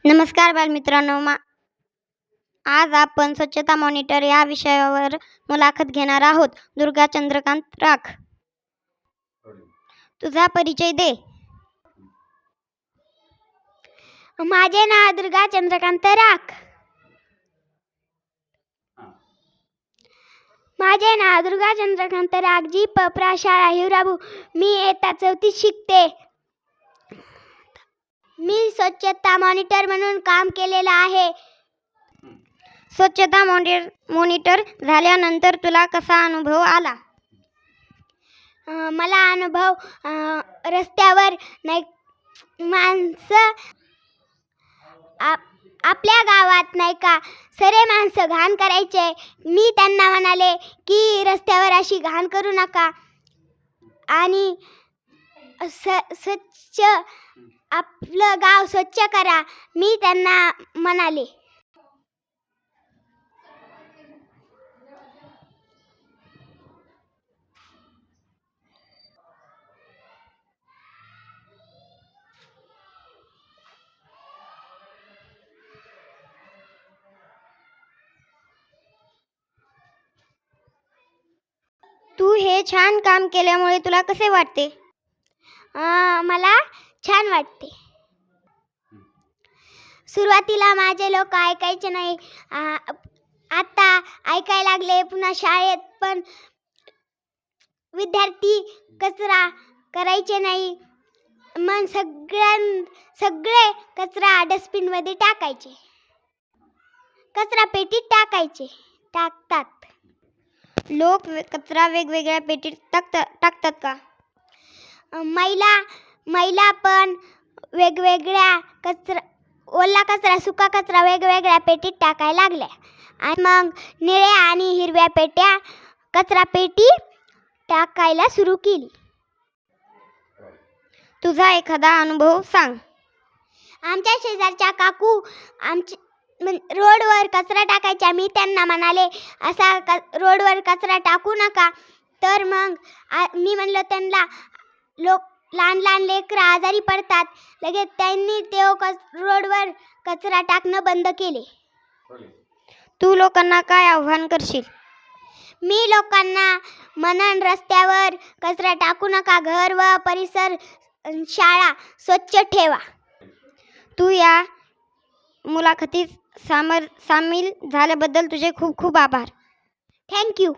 नमस्कार बालमित्रांनो, आज आपण स्वच्छता मॉनिटर या विषयावर मुलाखत घेणार आहोत. दुर्गा चंद्रकांत राख, तुझा परिचय दे. माझे नाव दुर्गा चंद्रकांत राख. माझे नाव दुर्गा चंद्रकांत राख. जी प्रशाळा हिवराबू. मी इयत्ता 4थीत शिकते. मी स्वच्छता मॉनिटर म्हणून काम केलेलं आहे. स्वच्छता मॉनिटर झाल्यानंतर तुला कसा अनुभव आला? मला अनुभव रस्त्यावर नाही माणसं आपल्या गावात नाही का सारे माणसं घाण करायचे. मी त्यांना म्हणाले की रस्त्यावर अशी घाण करू नका आणि स्वच्छ आपलं गाव स्वच्छ करा. मी त्यांना म्हणाले. तू हे छान काम केल्यामुळे तुला कसे वाटते? मला छान वाटते. सुरुवातीला माझे लोक ऐकायचे नाही. आता ऐकायला लागले. पुन्हा शाळेत पण विद्यार्थी कचरा करायचे नाही. मग सगळे कचरा डस्टबिनमध्ये टाकायचे. कचरा पेटीत टाकतात. लोक कचरा वेगवेगळ्या पेटीत टाकतात का? महिला पण वेगवेगळ्या कचरा, ओला कचरा, सुका कचरा वेगवेगळ्या पेटीत टाकायला लागल्या. आणि मग निळ्या आणि हिरव्या पेट्या कचरा पेटी टाकायला सुरू केली. तुझा एखादा अनुभव सांग. आमच्या शेजारच्या काकू रोडवर कचरा टाकायच्या. मी त्यांना म्हणाले असा रोडवर कचरा टाकू नका. तर मग मी म्हणलं त्यांना लहान लहान लेकरं आजारी पडतात. लगेच त्यांनी ते रोडवर कचरा टाकणं बंद केले. तू लोकांना काय आव्हान करशील? मी लोकांना म्हणन रस्त्यावर कचरा टाकू नका. घर व परिसर, शाळा स्वच्छ ठेवा. तू या मुलाखतीत सामील झाल्याबद्दल तुझे खूप खूप आभार. थँक्यू.